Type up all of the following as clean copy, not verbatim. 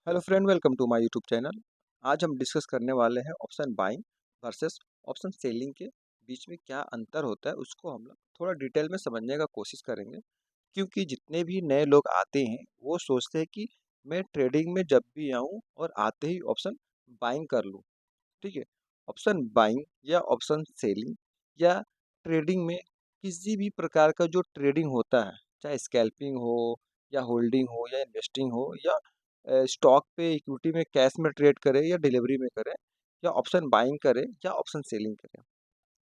Hello friend, welcome to my YouTube channel. आज हम discuss करने वाले हैं option buying versus option selling के बीच में क्या अंतर होता है, उसको हम लोग थोड़ा डिटेल में समझने का कोशिश करेंगे। क्योंकि जितने भी नए लोग आते हैं वो सोचते हैं कि मैं ट्रेडिंग में जब भी आऊँ और आते ही ऑप्शन बाइंग कर लूँ। ठीक है। ऑप्शन बाइंग या ऑप्शन सेलिंग या ट्रेडिंग में किसी भी प्रकार का जो ट्रेडिंग होता है, चाहे स्कैल्पिंग हो या होल्डिंग हो या इन्वेस्टिंग हो या स्टॉक पे इक्विटी में कैश में ट्रेड करे या डिलीवरी में करे या ऑप्शन बाइंग करे या ऑप्शन सेलिंग करे,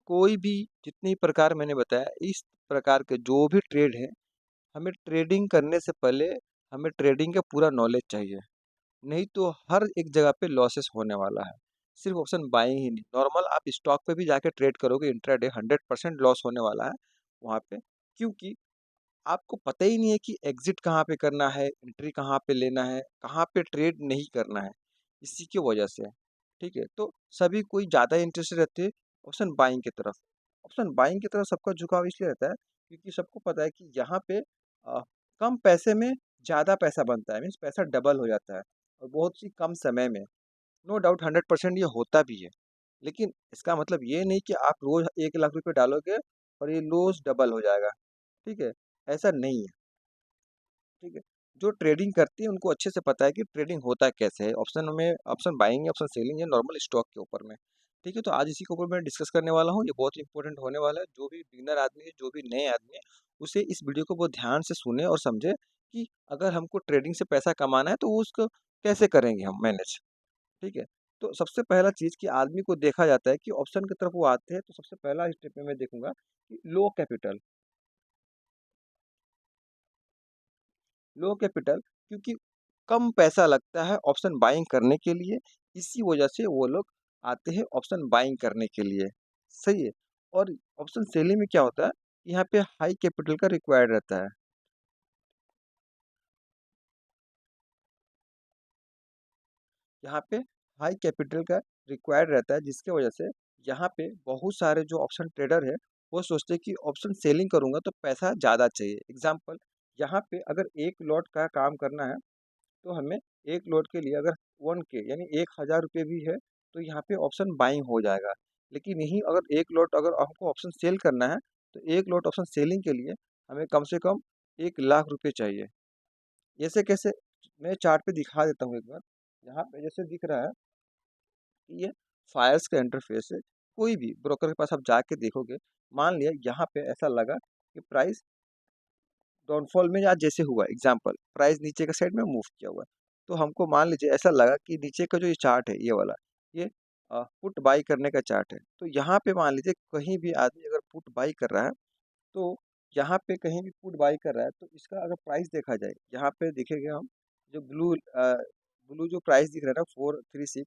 कोई भी जितनी प्रकार मैंने बताया, इस प्रकार के जो भी ट्रेड है, हमें ट्रेडिंग करने से पहले हमें ट्रेडिंग का पूरा नॉलेज चाहिए। नहीं तो हर एक जगह पे लॉसेस होने वाला है। सिर्फ ऑप्शन बाइंग ही नहीं, नॉर्मल आप स्टॉक पे भी जाके ट्रेड करोगे इंट्राडे 100% लॉस होने वाला है वहाँ पे। क्योंकि आपको पता ही नहीं है कि एग्जिट कहाँ पे करना है, एंट्री कहाँ पे लेना है, कहाँ पे ट्रेड नहीं करना है। इसी की वजह से, ठीक है, तो सभी कोई ज़्यादा इंटरेस्टेड रहते हैं ऑप्शन बाइंग की तरफ। ऑप्शन बाइंग की तरफ सबका झुकाव इसलिए रहता है क्योंकि सबको पता है कि यहाँ पे कम पैसे में ज़्यादा पैसा बनता है, मीन्स पैसा डबल हो जाता है और बहुत ही कम समय में। नो डाउट 100% ये होता भी है, लेकिन इसका मतलब ये नहीं कि आप रोज 1 लाख रुपए डालोगे और ये रोज डबल हो जाएगा। ठीक है, ऐसा नहीं है। ठीक है, जो ट्रेडिंग करती है उनको अच्छे से पता है कि ट्रेडिंग होता कैसे है। ऑप्शन में ऑप्शन बाइंग या ऑप्शन सेलिंग है नॉर्मल स्टॉक के ऊपर में। ठीक है, तो आज इसी के ऊपर मैं डिस्कस करने वाला हूँ। ये बहुत इंपॉर्टेंट होने वाला है। जो भी बिगिनर आदमी है, जो भी नए आदमी है, उसे इस वीडियो को बहुत ध्यान से सुने और समझे कि अगर हमको ट्रेडिंग से पैसा कमाना है तो वो उसको कैसे करेंगे हम मैनेज। ठीक है, तो सबसे पहला चीज़ कि आदमी को देखा जाता है कि ऑप्शन की तरफ वो आते हैं तो सबसे पहला स्टेप में मैं देखूंगा कि लो कैपिटल, क्योंकि कम पैसा लगता है ऑप्शन बाइंग करने के लिए। इसी वजह से वो लोग आते हैं ऑप्शन बाइंग करने के लिए। सही है। और ऑप्शन सेलिंग में क्या होता है, यहाँ पे हाई कैपिटल का रिक्वायर्ड रहता है। यहाँ पे हाई कैपिटल का रिक्वायर्ड रहता है, जिसके वजह से यहाँ पे बहुत सारे जो ऑप्शन ट्रेडर है वो सोचते हैं कि ऑप्शन सेलिंग करूंगा तो पैसा ज़्यादा चाहिए। एग्जाम्पल, यहाँ पे अगर एक लॉट का काम करना है तो हमें एक लॉट के लिए अगर 1K यानी 1,000 रुपये भी है तो यहाँ पे ऑप्शन बाइंग हो जाएगा। लेकिन यही अगर एक लॉट अगर हमको ऑप्शन सेल करना है तो एक लॉट ऑप्शन सेलिंग के लिए हमें कम से कम 1 लाख रुपये चाहिए। ऐसे कैसे, मैं चार्ट पे दिखा देता हूँ एक बार। यहाँ पे जैसे दिख रहा है कि ये फायर्स का इंटरफेस है। कोई भी ब्रोकर के पास आप जाके देखोगे, मान लिया यहाँ पे ऐसा लगा कि प्राइस डाउनफॉल में आज जैसे हुआ, एग्जांपल प्राइस नीचे का साइड में मूव किया हुआ है, तो हमको मान लीजिए ऐसा लगा कि नीचे का जो ये चार्ट है ये वाला, ये पुट बाई करने का चार्ट है। तो यहाँ पे मान लीजिए कहीं भी आदमी अगर पुट बाई कर रहा है तो यहाँ पे कहीं भी पुट बाई कर रहा है तो इसका अगर प्राइस देखा जाए, यहाँ पे देखेंगे हम, जो ब्लू जो प्राइस दिख रहा है ना 436,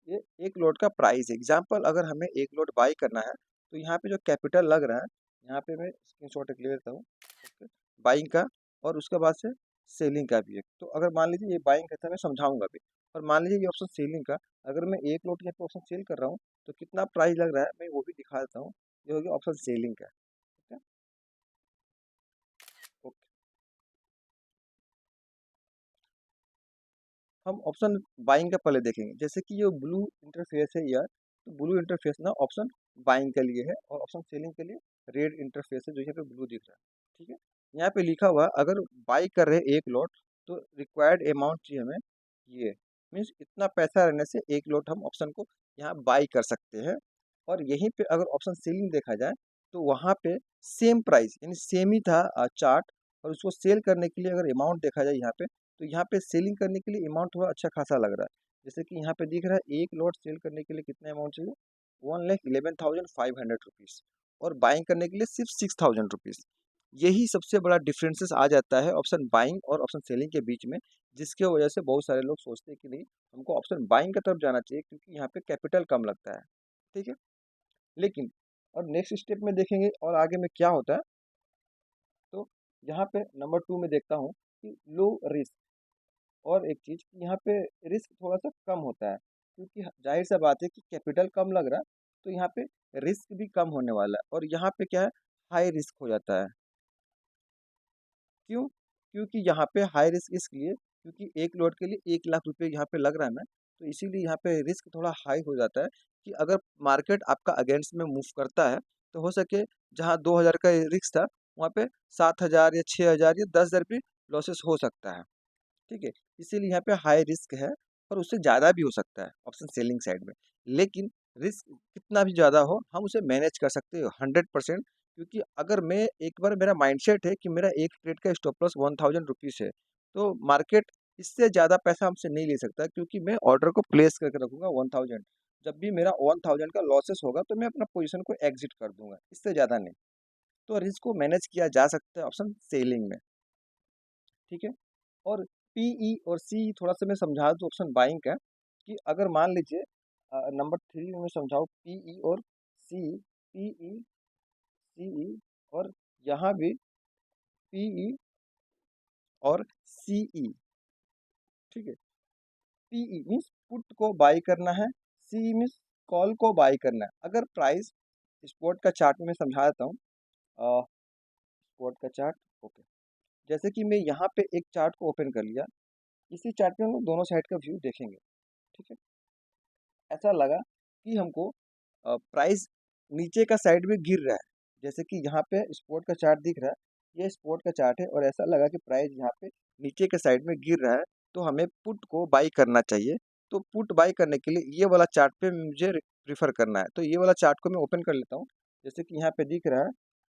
ये एक लोड का प्राइस है। एग्जाम्पल अगर हमें एक लोड बाई करना है तो यहाँ पे जो कैपिटल लग रहा है, यहाँ पे मैं स्क्रीनशॉट ले लेता हूँ। ओके, बाइंग का और उसके बाद से सेलिंग का भी है। तो अगर मान लीजिए ये बाइंग का था, मैं समझाऊंगा भी। और मान लीजिए ये ऑप्शन सेलिंग का, अगर मैं एक लोट यहाँ पे ऑप्शन सेल कर रहा हूँ तो कितना प्राइस लग रहा है मैं वो भी दिखा देता हूँ। ये हो गया ऑप्शन सेलिंग का। ठीक है, ओके। हम ऑप्शन बाइंग का पहले देखेंगे। जैसे कि ये ब्लू इंटरफेस है यार, तो ब्लू इंटरफेस ना ऑप्शन बाइंग के लिए है और ऑप्शन सेलिंग के लिए रेड इंटरफेस है जो यहाँ पे ब्लू दिख रहा है। ठीक है, यहाँ पे लिखा हुआ है, अगर बाई कर रहे हैं एक लॉट तो रिक्वायर्ड अमाउंट चाहिए हमें ये, मीन्स इतना पैसा रहने से एक लॉट हम ऑप्शन को यहाँ बाई कर सकते हैं। और यहीं पे अगर ऑप्शन सेलिंग देखा जाए तो वहाँ पे सेम प्राइस यानी सेम ही था चार्ट, और उसको सेल करने के लिए अगर अमाउंट देखा जाए यहाँ पे, तो यहाँ पे सेलिंग करने के लिए अमाउंट थोड़ा अच्छा खासा लग रहा है। जैसे कि यहाँ पे दिख रहा है एक लॉट सेल करने के लिए कितना अमाउंट चाहिए, 1,11,500 रुपीज़, और बाइंग करने के लिए सिर्फ 6,000 रुपीज़। यही सबसे बड़ा डिफरेंसेस आ जाता है ऑप्शन बाइंग और ऑप्शन सेलिंग के बीच में, जिसके वजह से बहुत सारे लोग सोचते हैं कि नहीं, हमको ऑप्शन बाइंग की तरफ जाना चाहिए क्योंकि यहाँ पे कैपिटल कम लगता है। ठीक है, लेकिन और नेक्स्ट स्टेप में देखेंगे और आगे में क्या होता है, तो यहाँ पे नंबर 2 में देखता हूँ कि लो रिस्क। और एक चीज़ कि यहाँ पे रिस्क थोड़ा सा कम होता है क्योंकि जाहिर सा बात है कि कैपिटल कम लग रहा है, तो यहाँ पे रिस्क भी कम होने वाला है। और यहाँ पे क्या है, हाई रिस्क हो जाता है। क्यों? क्योंकि यहाँ पे हाई रिस्क इसलिए क्योंकि एक लॉट के लिए 1 लाख रुपए यहाँ पे लग रहा है ना, तो इसीलिए यहाँ पे रिस्क थोड़ा हाई हो जाता है कि अगर मार्केट आपका अगेंस्ट में मूव करता है, तो हो सके जहाँ 2,000 का रिस्क था, वहाँ पे 7,000 या 6,000 या 10,000 भी लॉसेस हो सकता है। ठीक है, इसीलिए यहाँ पे हाई रिस्क है और उससे ज़्यादा भी हो सकता है ऑप्शन सेलिंग साइड में। लेकिन रिस्क कितना भी ज़्यादा हो, हम उसे मैनेज कर सकते हो 100%। क्योंकि अगर मैं एक बार मेरा माइंडसेट है कि मेरा एक ट्रेड का स्टॉप लॉस 1000 रुपीज़ है, तो मार्केट इससे ज़्यादा पैसा हमसे नहीं ले सकता, क्योंकि मैं ऑर्डर को प्लेस करके रखूंगा 1000। जब भी मेरा 1000 का लॉसेस होगा तो मैं अपना पोजीशन को एग्जिट कर दूंगा, इससे ज़्यादा नहीं। तो रिस्क को मैनेज किया जा सकता है ऑप्शन सेलिंग में। ठीक है, और पीई और सी थोड़ा सा मैं समझा दूँ ऑप्शन बाइंग का, कि अगर मान लीजिए नंबर 3 में मैं समझाऊँ पीई और सी, पीई, सीई, और यहाँ भी पीई और सीई। ठीक है, पीई मीन्स पुट को बाई करना है, सी मीन्स कॉल को बाई करना है। अगर प्राइस स्पॉट का चार्ट में मैं समझा देता हूँ, स्पॉट का चार्ट। ओके, जैसे कि मैं यहाँ पे एक चार्ट को ओपन कर लिया, इसी चार्ट में हम लोग दोनों साइड का व्यू देखेंगे। ठीक है, ऐसा लगा कि हमको प्राइस नीचे का साइड में गिर रहा है, जैसे कि यहाँ पे स्पॉट का चार्ट दिख रहा है, ये स्पॉट का चार्ट है, और ऐसा लगा कि प्राइस यहाँ पे नीचे के साइड में गिर रहा है, तो हमें पुट को बाई करना चाहिए। तो पुट बाई करने के लिए ये वाला चार्ट पे मुझे प्रीफर करना है, तो ये वाला चार्ट को मैं ओपन कर लेता हूँ। जैसे कि यहाँ पे दिख रहा है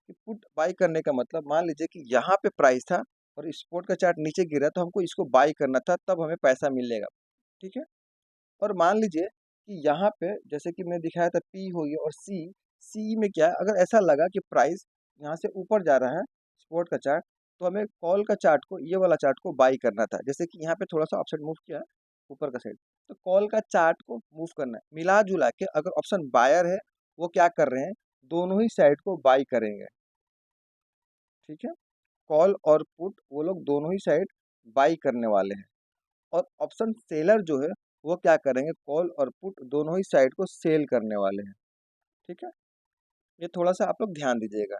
कि पुट बाई करने का मतलब, मान लीजिए कि यहाँ पे प्राइस था और स्पॉट का चार्ट नीचे गिरा, तो हमको इसको बाई करना था, तब हमें पैसा मिलेगा। ठीक है, और मान लीजिए कि यहाँ पे जैसे कि मैं दिखाया था पी हो गया, और सी, सी में क्या है, अगर ऐसा लगा कि प्राइस यहाँ से ऊपर जा रहा है स्पॉट का चार्ट, तो हमें कॉल का चार्ट को, ये वाला चार्ट को बाई करना था। जैसे कि यहाँ पे थोड़ा सा ऑप्शन मूव किया है ऊपर का साइड, तो कॉल का चार्ट को मूव करना है। मिला जुला के अगर ऑप्शन बायर है, वो क्या कर रहे हैं, दोनों ही साइड को बाई करेंगे। ठीक है, कॉल और पुट वो लोग दोनों ही साइड बाई करने वाले हैं। और ऑप्शन सेलर जो है, वो क्या करेंगे, कॉल और पुट दोनों ही साइड को सेल करने वाले हैं। ठीक है, ये थोड़ा सा आप लोग ध्यान दीजिएगा।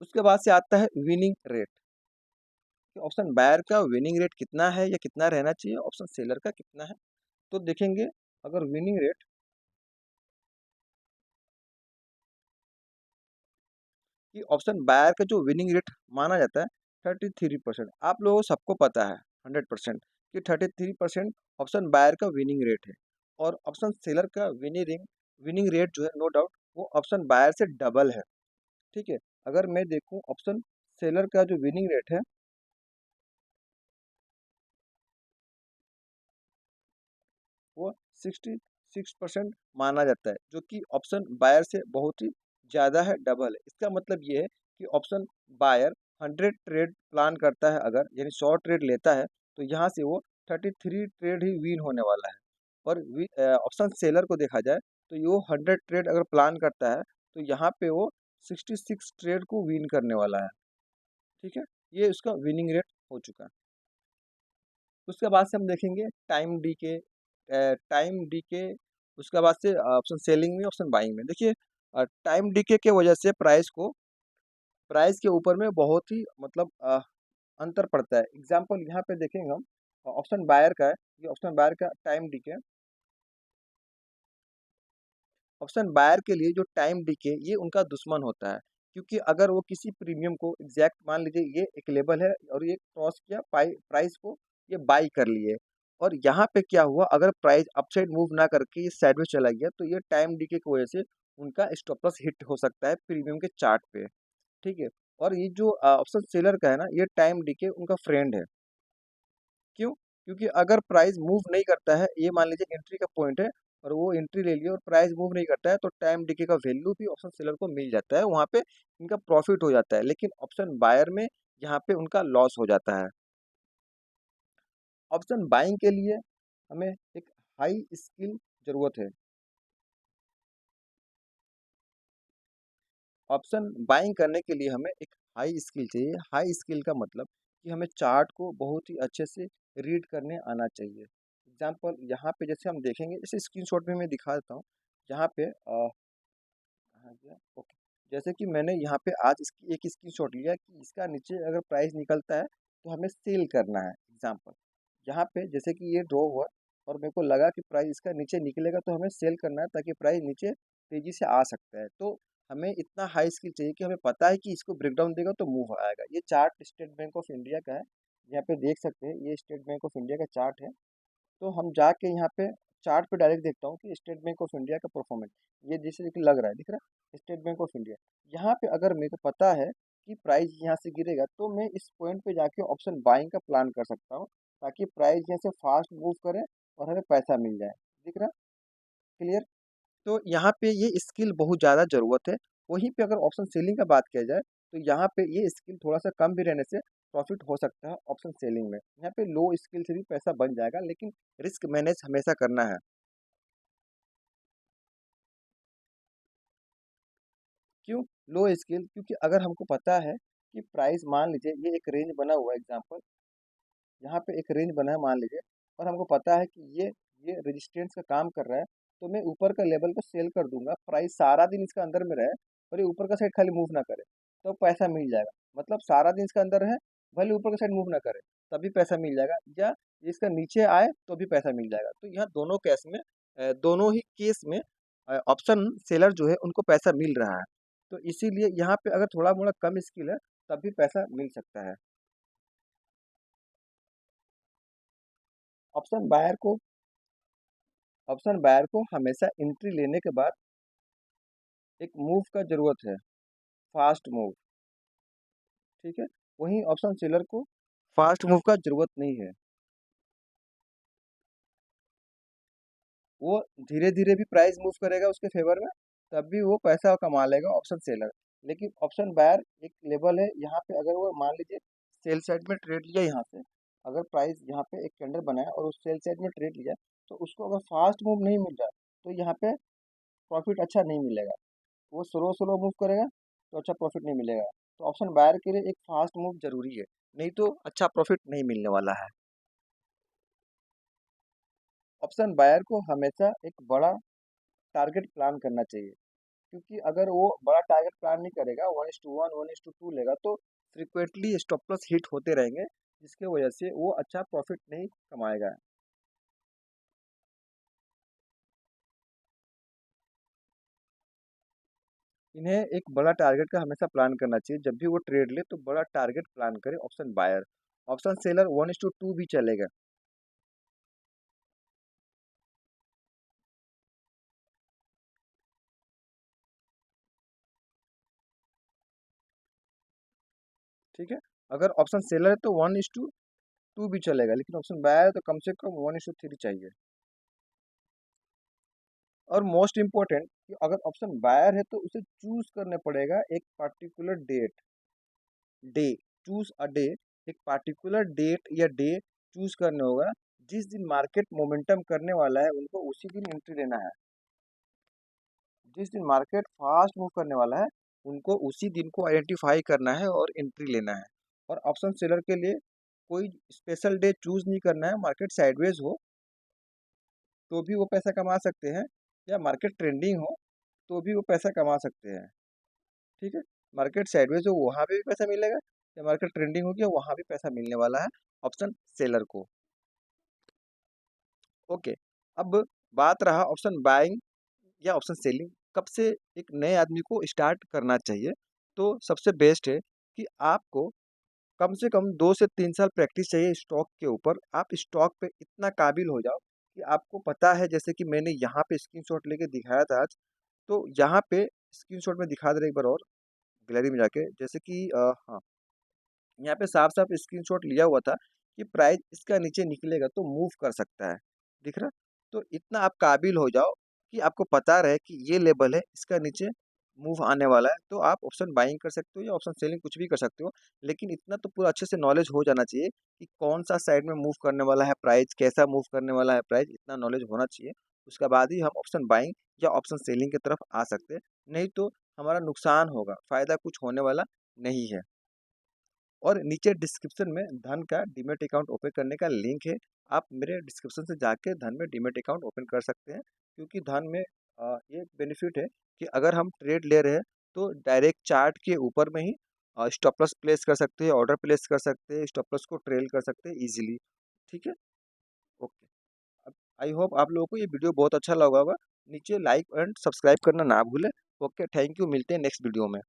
उसके बाद से आता है विनिंग रेट, कि ऑप्शन बायर का विनिंग रेट कितना है या कितना रहना चाहिए, ऑप्शन सेलर का कितना है। तो देखेंगे, अगर विनिंग रेट, कि ऑप्शन बायर का जो विनिंग रेट माना जाता है 33%, आप लोगों को सबको पता है 100% कि 33% ऑप्शन बायर का विनिंग रेट है। और ऑप्शन सेलर का विनिंग विनिंग रेट जो है, नो डाउट वो ऑप्शन बायर से डबल है। ठीक है, अगर मैं देखूं ऑप्शन सेलर का जो विनिंग रेट है, वो 66% माना जाता है, जो कि ऑप्शन बायर से बहुत ही ज़्यादा है, डबल है। इसका मतलब ये है कि ऑप्शन बायर 100 ट्रेड प्लान करता है, अगर यानी 100 ट्रेड लेता है, तो यहाँ से वो 33 ट्रेड ही विन होने वाला है। और ऑप्शन सेलर को देखा जाए, तो ये वो 100 ट्रेड अगर प्लान करता है, तो यहाँ पे वो 66 ट्रेड को विन करने वाला है। ठीक है, ये उसका विनिंग रेट हो चुका है। उसके बाद से हम देखेंगे टाइम डी के, टाइम डी के। उसके बाद से ऑप्शन सेलिंग में, ऑप्शन बाइंग में देखिए, टाइम डीके के वजह से प्राइस के ऊपर में बहुत ही मतलब अंतर पड़ता है। एग्जांपल यहाँ पे देखेंगे हम, ऑप्शन बायर का है, ये ऑप्शन बायर का टाइम डीके। ऑप्शन बायर के लिए जो टाइम डीके, ये उनका दुश्मन होता है। क्योंकि अगर वो किसी प्रीमियम को एग्जैक्ट, मान लीजिए ये एक लेवल है और ये क्रॉस किया प्राइस को, ये बाई कर लिए, और यहाँ पे क्या हुआ, अगर प्राइस अपसाइड मूव ना करके ये साइडवेज चला गया, तो ये टाइम डीके की वजह से उनका स्टॉप लॉस हिट हो सकता है प्रीमियम के चार्ट पे। ठीक है, और ये जो ऑप्शन सेलर का है ना, ये टाइम डीके उनका फ्रेंड है। क्यों? क्योंकि अगर प्राइस मूव नहीं करता है, ये मान लीजिए एंट्री का पॉइंट है, और वो एंट्री ले लिया और प्राइस मूव नहीं करता है, तो टाइम डिके का वैल्यू भी ऑप्शन सेलर को मिल जाता है, वहाँ पे इनका प्रॉफिट हो जाता है। लेकिन ऑप्शन बायर में यहाँ पे उनका लॉस हो जाता है। ऑप्शन बाइंग के लिए हमें एक हाई स्किल जरूरत है। ऑप्शन बाइंग करने के लिए हमें एक हाई स्किल चाहिए। हाई स्किल का मतलब कि हमें चार्ट को बहुत ही अच्छे से रीड करने आना चाहिए। एग्जाम्पल यहाँ पे जैसे हम देखेंगे, जैसे स्क्रीनशॉट में मैं दिखा देता हूँ। यहाँ पे कहाँ गया, ओके, जैसे कि मैंने यहाँ पे आज इसकी एक स्क्रीनशॉट लिया कि इसका नीचे अगर प्राइस निकलता है, तो हमें सेल करना है। एग्जाम्पल, यहाँ पे जैसे कि ये ड्रॉ हुआ और मेरे को लगा कि प्राइस इसका नीचे निकलेगा, तो हमें सेल करना है ताकि प्राइस नीचे तेजी से आ सकता है। तो हमें इतना हाई स्किल चाहिए कि हमें पता है कि इसको ब्रेकडाउन देगा तो मूव आएगा। ये chart state bank of India का है, यहाँ पे देख सकते हैं, ये स्टेट बैंक ऑफ इंडिया का चार्ट है। तो हम जाके यहाँ पे चार्ट पे डायरेक्ट देखता हूँ कि स्टेट बैंक ऑफ इंडिया का परफॉर्मेंस, ये जैसे कि लग रहा है, दिख रहा है स्टेट बैंक ऑफ इंडिया। यहाँ पे अगर मेरे को पता है कि प्राइस यहाँ से गिरेगा, तो मैं इस पॉइंट पे जाके ऑप्शन बाइंग का प्लान कर सकता हूँ, ताकि प्राइस यहाँ से फास्ट मूव करे और हमें पैसा मिल जाए। दिख रहा, क्लियर? तो यहाँ पे ये स्किल बहुत ज़्यादा ज़रूरत है। वहीं पे अगर ऑप्शन सेलिंग का बात किया जाए, तो यहाँ पे ये स्किल थोड़ा सा कम भी रहने से प्रॉफिट हो सकता है ऑप्शन सेलिंग में। यहाँ पे लो स्किल से भी पैसा बन जाएगा, लेकिन रिस्क मैनेज हमेशा करना है। क्यों लो स्किल? क्योंकि अगर हमको पता है कि प्राइस, मान लीजिए ये एक रेंज बना हुआ है, एग्जाम्पल यहाँ पे एक रेंज बना है मान लीजिए, और हमको पता है कि ये रेजिस्टेंस का काम कर रहा है, तो मैं ऊपर का लेवल को सेल कर दूंगा, प्राइस सारा दिन इसका अंदर में रहे और ये ऊपर का साइड खाली मूव ना करे, तो पैसा मिल जाएगा। मतलब सारा दिन इसका अंदर है, भले ऊपर का साइड मूव ना करे, तभी पैसा मिल जाएगा, या इसका नीचे आए तो भी पैसा मिल जाएगा। तो यहाँ दोनों केस में, दोनों ही केस में ऑप्शन सेलर जो है उनको पैसा मिल रहा है। तो इसीलिए यहाँ पे अगर थोड़ा मोड़ा कम स्किल है, तब भी पैसा मिल सकता है। ऑप्शन बायर को ऑप्शन बायर को हमेशा एंट्री लेने के बाद एक मूव का जरूरत है, फास्ट मूव। ठीक है, वहीं ऑप्शन सेलर को फास्ट मूव का जरूरत नहीं है। वो धीरे धीरे भी प्राइस मूव करेगा उसके फेवर में, तब भी वो पैसा कमा लेगा ऑप्शन सेलर। लेकिन ऑप्शन बायर एक लेवल है, यहाँ पे अगर वो मान लीजिए सेल साइड में ट्रेड लिया यहाँ से, अगर प्राइस यहाँ पे एक कैंडल बनाया और उस सेल साइड में ट्रेड लिया, तो उसको अगर फास्ट मूव नहीं मिल रहा, तो यहाँ पे प्रॉफिट अच्छा नहीं मिलेगा। वो स्लो स्लो मूव करेगा तो अच्छा प्रॉफिट नहीं मिलेगा। तो ऑप्शन बायर के लिए एक फास्ट मूव जरूरी है, नहीं तो अच्छा प्रॉफिट नहीं मिलने वाला है। ऑप्शन बायर को हमेशा एक बड़ा टारगेट प्लान करना चाहिए, क्योंकि अगर वो बड़ा टारगेट प्लान नहीं करेगा, 1:1 1:2 लेगा, तो फ्रिक्वेंटली स्टॉप लॉस हिट होते रहेंगे, जिसके वजह से वो अच्छा प्रॉफिट नहीं कमाएगा। इन्हें एक बड़ा टारगेट का हमेशा प्लान करना चाहिए, जब भी वो ट्रेड ले तो बड़ा टारगेट प्लान करे ऑप्शन बायर। ऑप्शन सेलर 1:2 भी चलेगा। ठीक है, अगर ऑप्शन सेलर है तो 1:2 भी चलेगा, लेकिन ऑप्शन बायर है तो कम से कम 1:3 चाहिए। और मोस्ट इम्पोर्टेंट कि अगर ऑप्शन बायर है तो उसे चूज करने पड़ेगा एक particular day choose a day, एक पर्टिकुलर डेट या डे चूज करने होगा। जिस दिन मार्केट मोमेंटम करने वाला है उनको उसी दिन एंट्री लेना है। जिस दिन मार्केट फास्ट मूव करने वाला है उनको उसी दिन को आइडेंटिफाई करना है और एंट्री लेना है। और ऑप्शन सेलर के लिए कोई स्पेशल डे चूज नहीं करना है, मार्केट साइडवेज हो तो भी वो पैसा कमा सकते हैं, या मार्केट ट्रेंडिंग हो तो भी वो पैसा कमा सकते हैं। ठीक है, मार्केट साइडवेज हो वहाँ पे भी पैसा मिलेगा, या मार्केट ट्रेंडिंग हो गया वहाँ भी पैसा मिलने वाला है ऑप्शन सेलर को। ओके, अब बात रहा ऑप्शन बाइंग या ऑप्शन सेलिंग कब से एक नए आदमी को स्टार्ट करना चाहिए। तो सबसे बेस्ट है कि आपको कम से कम 2 से 3 साल प्रैक्टिस चाहिए स्टॉक के ऊपर। आप स्टॉक पे इतना काबिल हो जाओ कि आपको पता है, जैसे कि मैंने यहाँ पे स्क्रीनशॉट लेके दिखाया था आज, तो यहाँ पे स्क्रीनशॉट में दिखा दे रहा एक बार और, गैलरी में जाके, जैसे कि हाँ, यहाँ पे साफ साफ स्क्रीनशॉट लिया हुआ था कि प्राइस इसका नीचे निकलेगा तो मूव कर सकता है। दिख रहा? तो इतना आप काबिल हो जाओ कि आपको पता रहे कि ये लेवल है, इसका नीचे मूव आने वाला है, तो आप ऑप्शन बाइंग कर सकते हो या ऑप्शन सेलिंग कुछ भी कर सकते हो। लेकिन इतना तो पूरा अच्छे से नॉलेज हो जाना चाहिए कि कौन सा साइड में मूव करने वाला है प्राइस, कैसा मूव करने वाला है प्राइस, इतना नॉलेज होना चाहिए। उसके बाद ही हम ऑप्शन बाइंग या ऑप्शन सेलिंग की तरफ आ सकते हैं। नहीं तो हमारा नुकसान होगा, फायदा कुछ होने वाला नहीं है। और नीचे डिस्क्रिप्शन में धन का डीमैट अकाउंट ओपन करने का लिंक है। आप मेरे डिस्क्रिप्शन से जाके धन में डीमैट अकाउंट ओपन कर सकते हैं, क्योंकि धन में ये बेनिफिट है कि अगर हम ट्रेड ले रहे हैं तो डायरेक्ट चार्ट के ऊपर में ही स्टॉप लॉस प्लेस कर सकते हैं, ऑर्डर प्लेस कर सकते हैं, स्टॉप लॉस को ट्रेल कर सकते हैं ईजिली। ठीक है, ओके। अब आई होप आप लोगों को ये वीडियो बहुत अच्छा लगा होगा। नीचे लाइक एंड सब्सक्राइब करना ना भूलें। ओके, थैंक यू, मिलते हैं नेक्स्ट वीडियो में।